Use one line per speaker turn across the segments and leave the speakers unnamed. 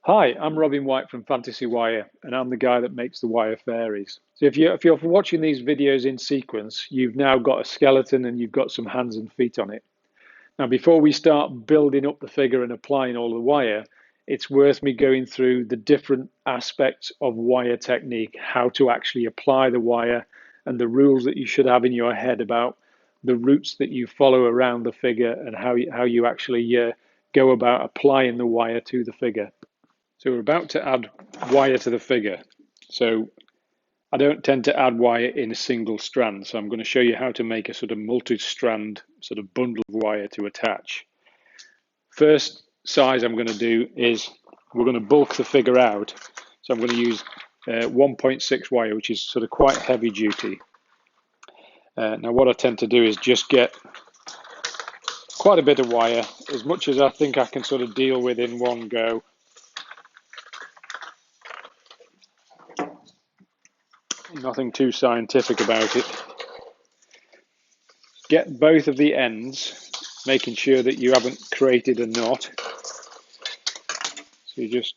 Hi, I'm Wight from FantasyWire, and I'm the guy that makes the wire fairies. So if you're watching these videos in sequence, you've now got a skeleton and you've got some hands and feet on it. Now, before we start building up the figure and applying all the wire, it's worth me going through the different aspects of wire technique, how to actually apply the wire, and the rules that you should have in your head about the routes that you follow around the figure and how you actually go about applying the wire to the figure. So we're about to add wire to the figure. So I don't tend to add wire in a single strand. So I'm going to show you how to make a sort of multi-strand sort of bundle of wire to attach. First size I'm going to do is we're going to bulk the figure out. So I'm going to use 1.6 wire, which is sort of quite heavy duty. Now what I tend to do is just get quite a bit of wire, as much as I think I can sort of deal with in one go. Nothing too scientific about it. Get both of the ends, making sure that you haven't created a knot. So you're just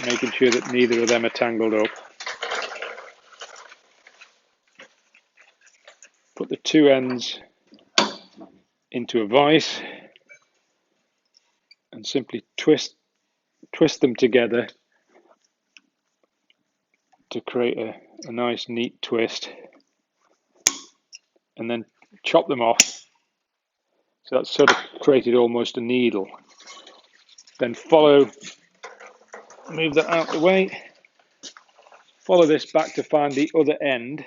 making sure that neither of them are tangled up. Put the two ends into a vise and simply twist them together to create a nice neat twist, and then chop them off. So that's sort of created almost a needle. Then move that out of the way, follow this back to find the other end.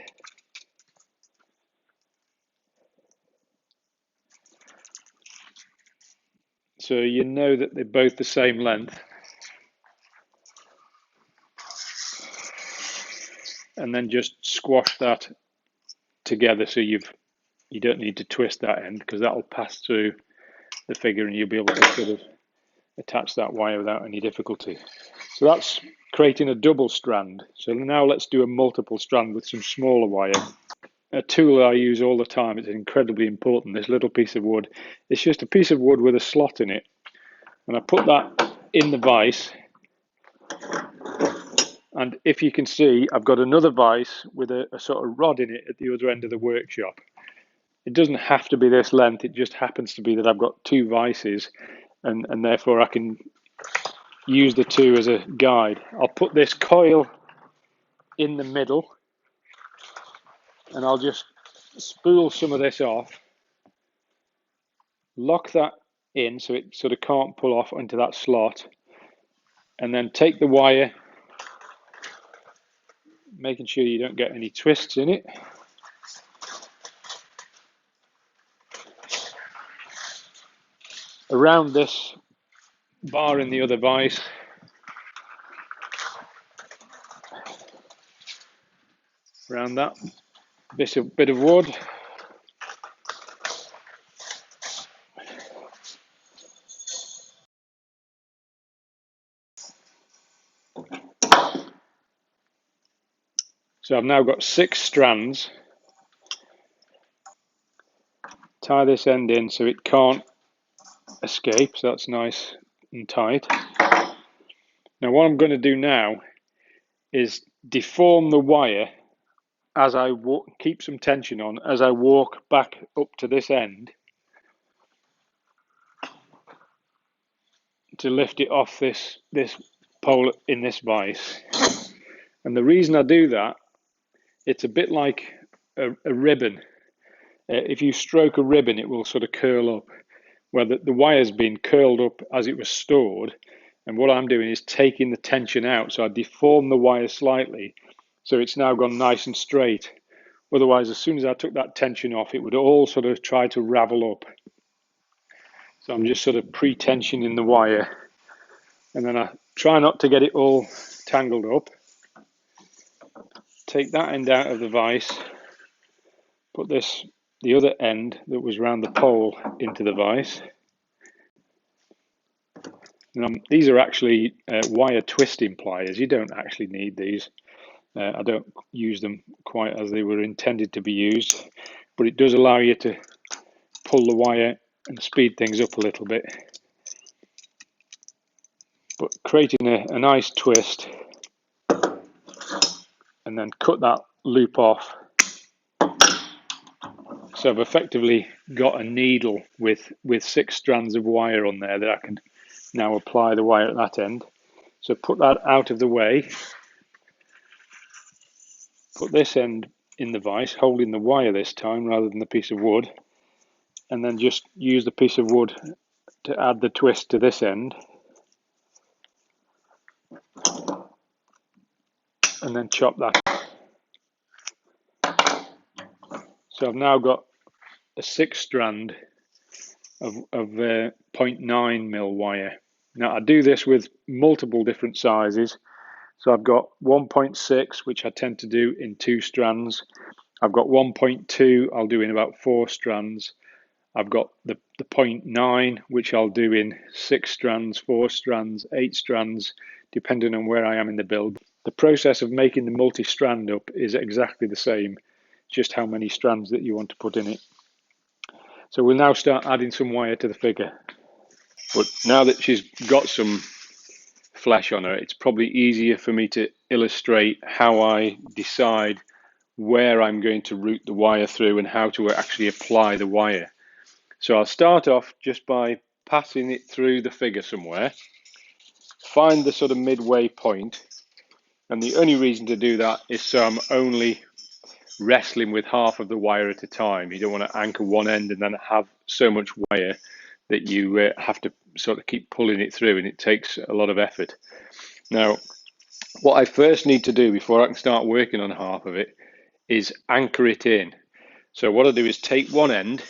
So you know that they're both the same length. And then just squash that together so you don't need to twist that end, because that will pass through the figure and you'll be able to sort of attach that wire without any difficulty. So that's creating a double strand. So now let's do a multiple strand with some smaller wire. A tool that I use all the time, it's incredibly important, this little piece of wood. It's just a piece of wood with a slot in it. And I put that in the vise. And if you can see, I've got another vise with a sort of rod in it at the other end of the workshop. It doesn't have to be this length, it just happens to be that I've got two vices, and therefore I can use the two as a guide. I'll put this coil in the middle, and I'll just spool some of this off, lock that in so it sort of can't pull off into that slot, and then take the wire, making sure you don't get any twists in it. Around this bar in the other vise, around that bit of wood. So I've now got 6 strands. Tie this end in so it can't escape, so that's nice and tight. Now what I'm going to do now is deform the wire as I keep some tension on as I walk back up to this end to lift it off this pole in this vise. And the reason I do that, it's a bit like a ribbon. If you stroke a ribbon, it will sort of curl up, where the wire's been curled up as it was stored. And what I'm doing is taking the tension out. So I deform the wire slightly, so it's now gone nice and straight. Otherwise, as soon as I took that tension off, it would all sort of try to ravel up. So I'm just sort of pre-tensioning the wire, and then I try not to get it all tangled up. Take that end out of the vise, put the other end that was around the pole into the vise. These are actually wire twisting pliers. You don't actually need these. I don't use them quite as they were intended to be used, but it does allow you to pull the wire and speed things up a little bit. but creating a nice twist, and then cut that loop off. So I've effectively got a needle with 6 strands of wire on there that I can now apply the wire at that end. So put that out of the way, put this end in the vise, holding the wire this time rather than the piece of wood, and then just use the piece of wood to add the twist to this end, and then chop that. So I've now got a 6 strand of 0.9 mil wire. Now I do this with multiple different sizes. So I've got 1.6, which I tend to do in 2 strands. I've got 1.2, I'll do in about 4 strands. I've got the 0.9, which I'll do in 6 strands, 4 strands, 8 strands, depending on where I am in the build. The process of making the multi-strand up is exactly the same, just how many strands that you want to put in it. So we'll now start adding some wire to the figure. But now that she's got some flesh on her, it's probably easier for me to illustrate how I decide where I'm going to route the wire through and how to actually apply the wire. So I'll start off just by passing it through the figure somewhere, find the sort of midway point, and the only reason to do that is so I'm only wrestling with half of the wire at a time. You don't want to anchor one end and then have so much wire that you have to sort of keep pulling it through, and it takes a lot of effort. Now, what I first need to do before I can start working on half of it is anchor it in. So what I do is take one end,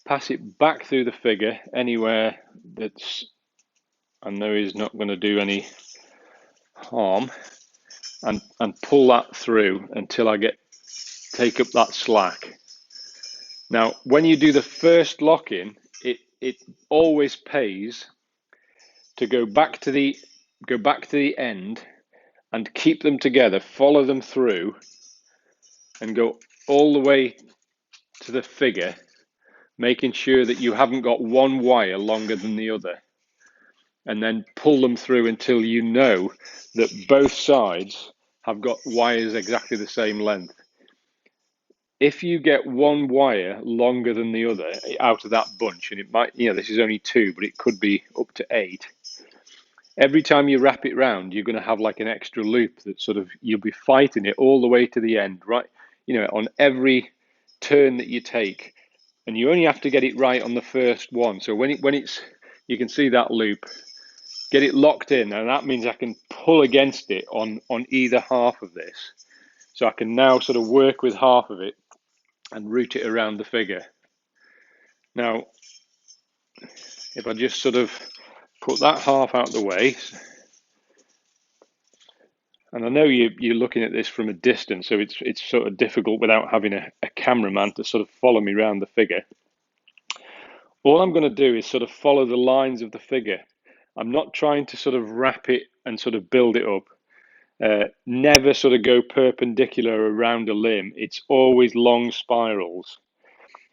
pass it back through the figure anywhere that's I know is not going to do any harm, and pull that through until I take up that slack. Now, when you do the first lock-in, it always pays to go back to the end and keep them together, follow them through, and go all the way to the figure, making sure that you haven't got one wire longer than the other, and then pull them through until you know that both sides have got wires exactly the same length. If you get one wire longer than the other out of that bunch, and it might, this is only 2, but it could be up to 8. Every time you wrap it round, you're going to have like an extra loop that sort of, you'll be fighting it all the way to the end, right? On every turn that you take, and you only have to get it right on the first one. So when it's, you can see that loop, get it locked in, and that means I can pull against it on either half of this. So I can now sort of work with half of it and route it around the figure. Now, if I just sort of put that half out the way, and I know you're looking at this from a distance, so it's sort of difficult without having a cameraman to sort of follow me around the figure. All I'm going to do is sort of follow the lines of the figure. I'm not trying to sort of wrap it and sort of build it up. Never sort of go perpendicular around a limb. It's always long spirals.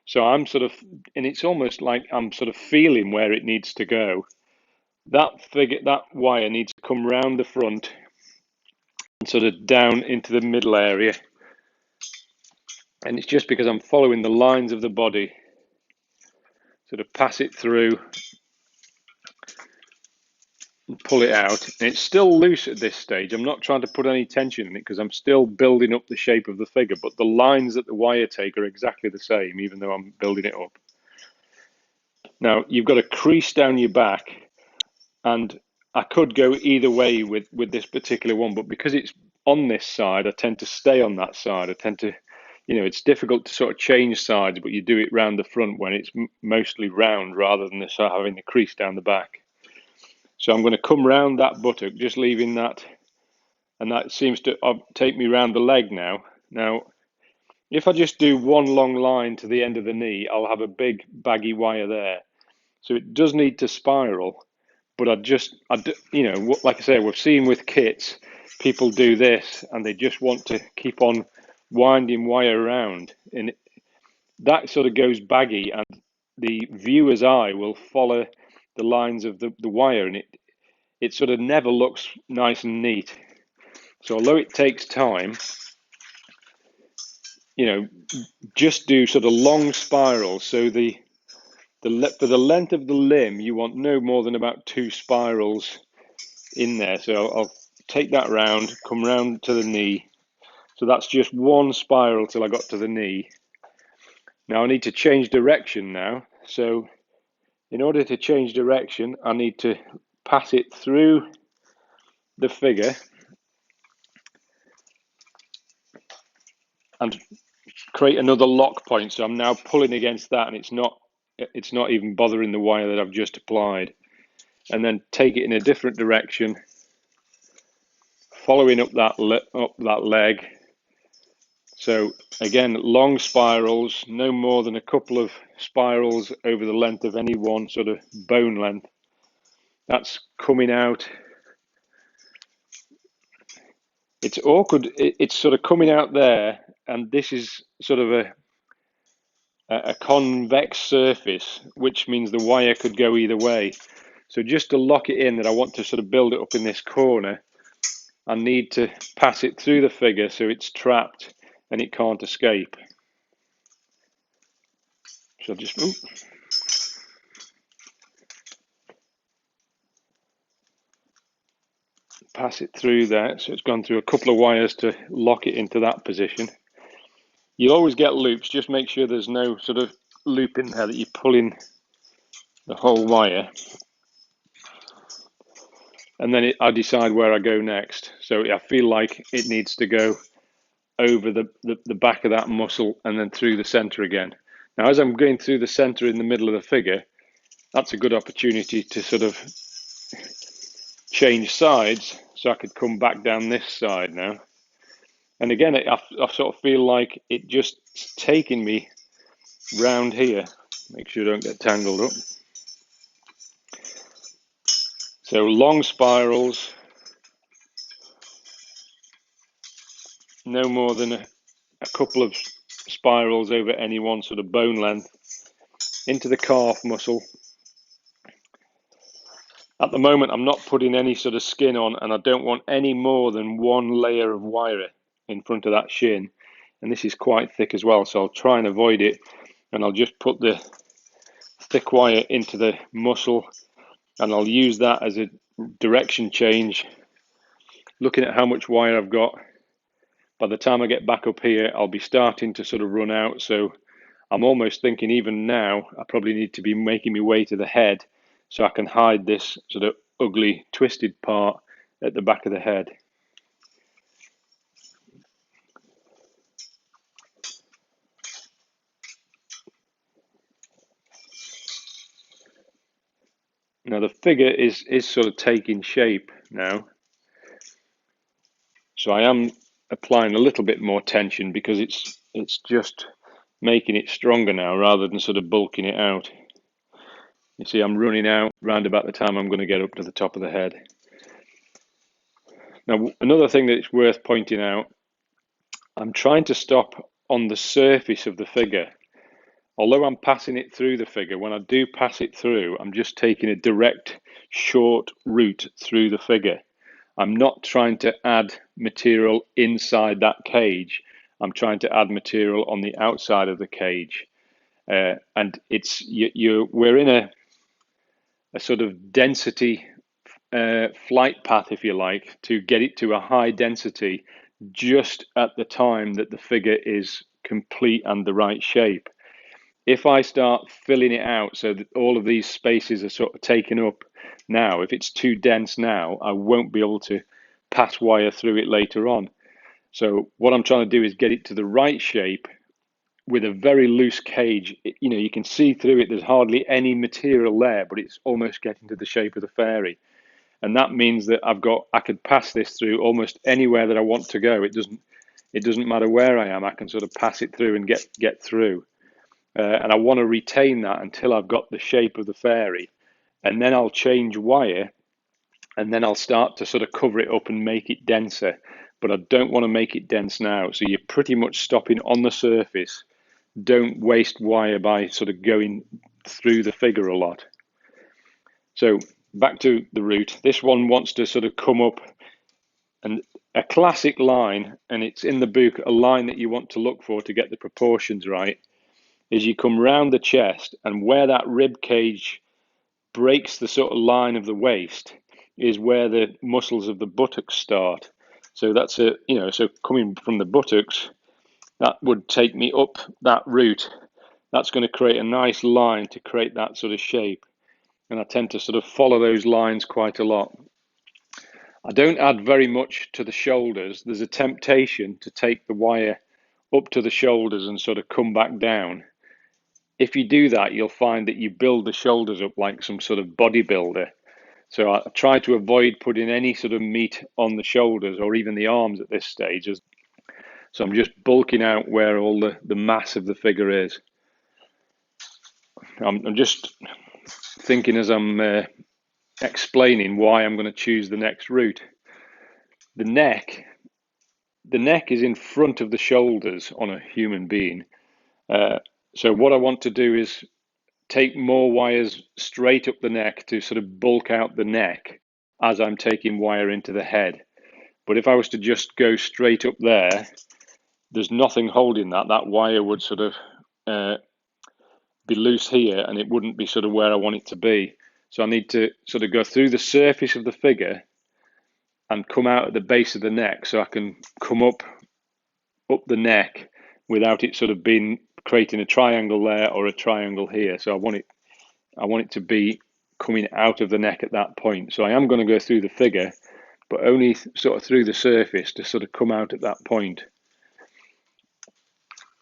So I'm sort of, and it's almost like I'm sort of feeling where it needs to go. That wire needs to come round the front and sort of down into the middle area. And it's just because I'm following the lines of the body, sort of pass it through and pull it out. And it's still loose at this stage. I'm not trying to put any tension in it because I'm still building up the shape of the figure, but the lines that the wire take are exactly the same, even though I'm building it up. Now, you've got a crease down your back, and I could go either way with this particular one, but because it's on this side, I tend to stay on that side. I tend to, it's difficult to sort of change sides, but you do it round the front when it's mostly round rather than sort of having the crease down the back. So I'm going to come round that buttock, just leaving that, and that seems to take me round the leg now. Now, if I just do one long line to the end of the knee, I'll have a big baggy wire there. So it does need to spiral, but like I say, we've seen with kits, people do this and they just want to keep on winding wire around, and that sort of goes baggy, and the viewer's eye will follow the lines of the wire, and it sort of never looks nice and neat. So although it takes time, you know, just do sort of long spirals. So for the length of the limb, you want no more than about 2 spirals in there. So I'll take that round, come round to the knee. So that's just 1 spiral till I got to the knee. Now I need to change direction now. So in order to change direction, I need to pass it through the figure and create another lock point. So I'm now pulling against that, and it's not even bothering the wire that I've just applied. And then take it in a different direction, following up that leg. So again, long spirals, no more than a couple of spirals over the length of any one sort of bone length. That's coming out. It's awkward. It's sort of coming out there, and this is sort of a convex surface, which means the wire could go either way. So just to lock it in, that I want to sort of build it up in this corner, I need to pass it through the figure so it's trapped and it can't escape. So just pass it through there. So it's gone through a couple of wires to lock it into that position. You'll always get loops. Just make sure there's no sort of loop in there that you're pulling the whole wire. And then I decide where I go next. So I feel like it needs to go over the back of that muscle and then through the center again. Now, as I'm going through the center in the middle of the figure, that's a good opportunity to sort of change sides. So I could come back down this side now. And again, I sort of feel like it just taking me round here. Make sure I don't get tangled up. So long spirals, no more than a couple of spirals over any one sort of bone length into the calf muscle. At the moment, I'm not putting any sort of skin on, and I don't want any more than 1 layer of wire in front of that shin. And this is quite thick as well, so I'll try and avoid it. And I'll just put the thick wire into the muscle, and I'll use that as a direction change, looking at how much wire I've got. By the time I get back up here, I'll be starting to sort of run out. So I'm almost thinking even now, I probably need to be making my way to the head so I can hide this sort of ugly twisted part at the back of the head. Now the figure is sort of taking shape now. So I am applying a little bit more tension because it's just making it stronger now rather than sort of bulking it out. You see, I'm running out round about the time I'm going to get up to the top of the head. Now, another thing that it's worth pointing out, I'm trying to stop on the surface of the figure. Although I'm passing it through the figure, when I do pass it through, I'm just taking a direct, short route through the figure. I'm not trying to add material inside that cage. I'm trying to add material on the outside of the cage. And we're in a sort of density flight path, if you like, to get it to a high density just at the time that the figure is complete and the right shape. If I start filling it out so that all of these spaces are sort of taken up now, if it's too dense now, I won't be able to pass wire through it later on. So what I'm trying to do is get it to the right shape with a very loose cage. You can see through it, there's hardly any material there, but it's almost getting to the shape of the fairy. And that means that I could pass this through almost anywhere that I want to go. It doesn't matter where I am. I can sort of pass it through and get through. And I want to retain that until I've got the shape of the fairy, and then I'll change wire, and then I'll start to sort of cover it up and make it denser. But I don't want to make it dense now. So you're pretty much stopping on the surface. Don't waste wire by sort of going through the figure a lot. So back to the root. This one wants to sort of come up, and a classic line, and it's in the book, a line that you want to look for to get the proportions right, is you come round the chest, and where that rib cage breaks the sort of line of the waist is where the muscles of the buttocks start. So that's so coming from the buttocks, that would take me up that root. That's going to create a nice line to create that sort of shape. And I tend to sort of follow those lines quite a lot. I don't add very much to the shoulders. There's a temptation to take the wire up to the shoulders and sort of come back down. If you do that, you'll find that you build the shoulders up like some sort of bodybuilder. So I try to avoid putting any sort of meat on the shoulders or even the arms at this stage. So I'm just bulking out where all the mass of the figure is. I'm just thinking as I'm explaining why I'm going to choose the next route. The neck is in front of the shoulders on a human being. So what I want to do is take more wires straight up the neck to sort of bulk out the neck as I'm taking wire into the head. But if I was to just go straight up there, there's nothing holding that. That wire would sort of be loose here, and it wouldn't be sort of where I want it to be. So I need to sort of go through the surface of the figure and come out at the base of the neck, so I can come up the neck without it sort of being creating a triangle there or a triangle here. So I want it to be coming out of the neck at that point. So I am going to go through the figure, but only sort of through the surface to sort of come out at that point.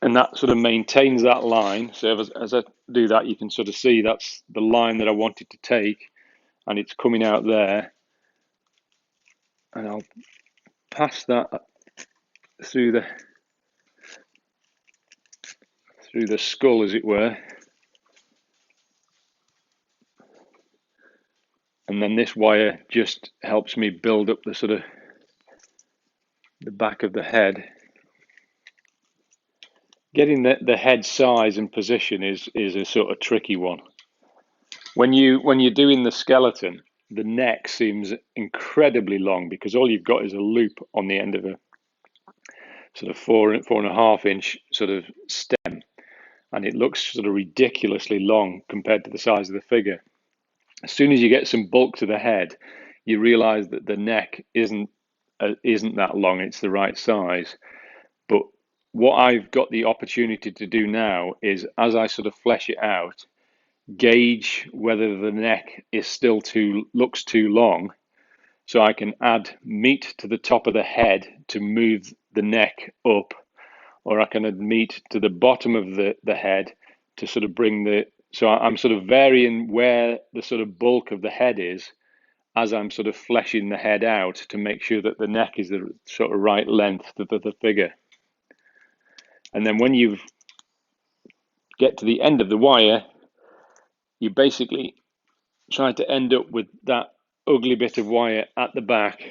And that sort of maintains that line. So as I do that, you can sort of see that's the line that I wanted to take, and it's coming out there. And I'll pass that through the skull, as it were. And then this wire just helps me build up the sort of the back of the head. Getting the head size and position is a sort of tricky one. When you're doing the skeleton, the neck seems incredibly long because all you've got is a loop on the end of a sort of 4.5 inch sort of stem, and it looks sort of ridiculously long compared to the size of the figure. As soon as you get some bulk to the head, you realize that the neck isn't that long, it's the right size. But what I've got the opportunity to do now is, as I sort of flesh it out, gauge whether the neck is still looks too long, so I can add meat to the top of the head to move the neck up, or I can add meat to the bottom of the head to sort of bring so I'm sort of varying where the sort of bulk of the head is as I'm sort of fleshing the head out to make sure that the neck is the sort of right length of the figure. And then when you get to the end of the wire, you basically try to end up with that ugly bit of wire at the back,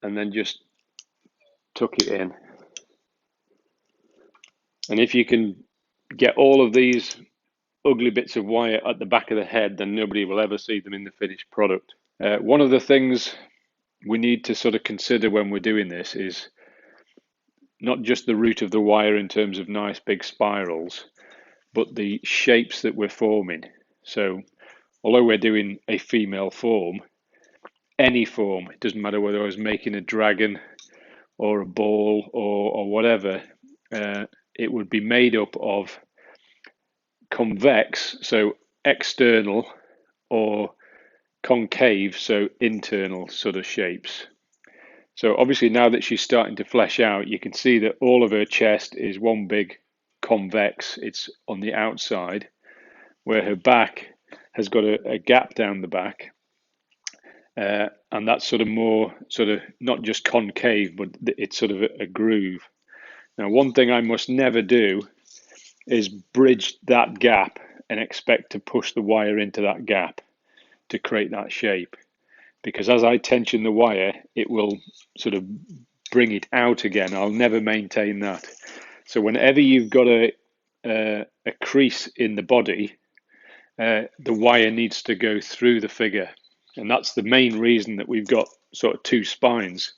and then just tuck it in. And if you can get all of these ugly bits of wire at the back of the head, then nobody will ever see them in the finished product. One of the things we need to sort of consider when we're doing this is not just the root of the wire in terms of nice big spirals, but the shapes that we're forming. So although we're doing a female form, any form, it doesn't matter whether I was making a dragon or a ball or whatever, it would be made up of convex, so external, or concave, so internal sort of shapes. So obviously now that she's starting to flesh out, you can see that all of her chest is one big convex. It's on the outside, where her back has got a gap down the back, and that's sort of more sort of not just concave, but it's sort of a groove. Now, one thing I must never do is bridge that gap and expect to push the wire into that gap to create that shape, because as I tension the wire, it will sort of bring it out again. I'll never maintain that. So whenever you've got a a crease in the body, the wire needs to go through the figure. And that's the main reason that we've got sort of two spines.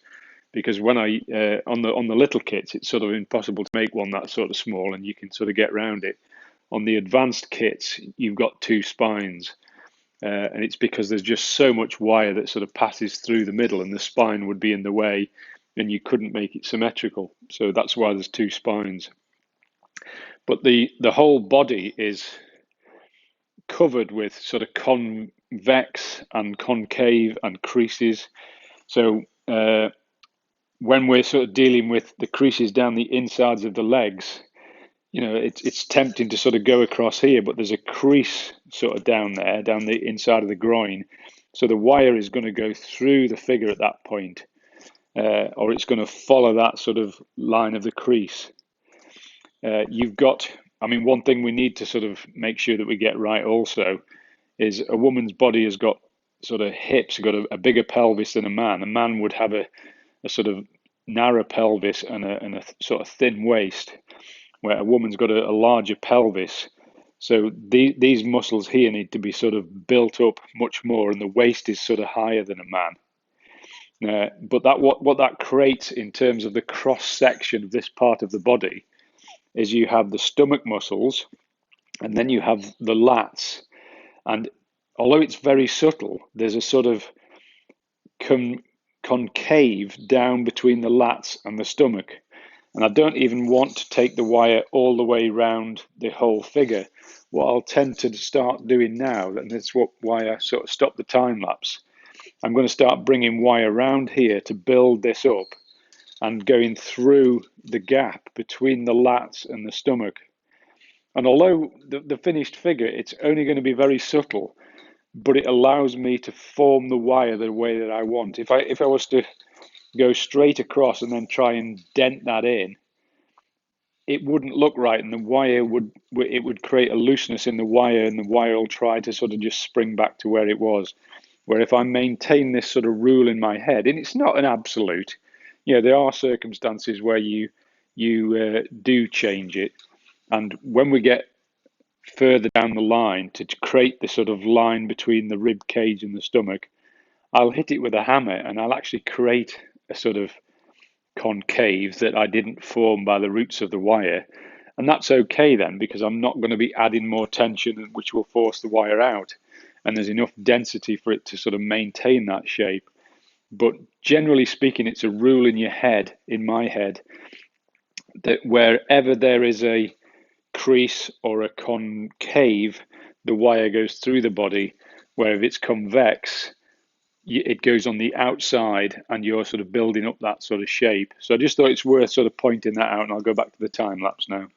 Because when I on the little kits, it's sort of impossible to make one that sort of small, and you can sort of get around it. On the advanced kits, you've got two spines, and it's because there's just so much wire that sort of passes through the middle, and the spine would be in the way, and you couldn't make it symmetrical. So that's why there's two spines. But the whole body is covered with sort of convex and concave and creases. So when we're sort of dealing with the creases down the insides of the legs, you know, it's tempting to sort of go across here, but there's a crease sort of down there, down the inside of the groin. So the wire is going to go through the figure at that point, or it's going to follow that sort of line of the crease. You've got, I mean, one thing we need to sort of make sure that we get right also is a woman's body has got sort of hips, got a bigger pelvis than a man. A man would have a sort of narrow pelvis and a sort of thin waist, where a woman's got a larger pelvis. So these muscles here need to be sort of built up much more, and the waist is sort of higher than a man. But that what that creates in terms of the cross section of this part of the body is you have the stomach muscles, and then you have the lats. And although it's very subtle, there's a sort of concave down between the lats and the stomach. And I don't even want to take the wire all the way around the whole figure. What I'll tend to start doing now, and that's why I sort of stop the time lapse, I'm going to start bringing wire around here to build this up and going through the gap between the lats and the stomach. And although the finished figure, it's only going to be very subtle, but it allows me to form the wire the way that I want. If I was to go straight across and then try and dent that in, it wouldn't look right, and the wire would create a looseness in the wire, and the wire will try to sort of just spring back to where it was. Where if I maintain this sort of rule in my head, and it's not an absolute, you know, there are circumstances where you do change it, and when we get further down the line to create the sort of line between the rib cage and the stomach, I'll hit it with a hammer, and I'll actually create a sort of concave that I didn't form by the roots of the wire. And that's okay then, because I'm not going to be adding more tension, which will force the wire out. And there's enough density for it to sort of maintain that shape. But generally speaking, it's a rule in your head, in my head, that wherever there is a crease or a concave, the wire goes through the body. Where if it's convex, it goes on the outside, and you're sort of building up that sort of shape. So I just thought it's worth sort of pointing that out, and I'll go back to the time lapse now.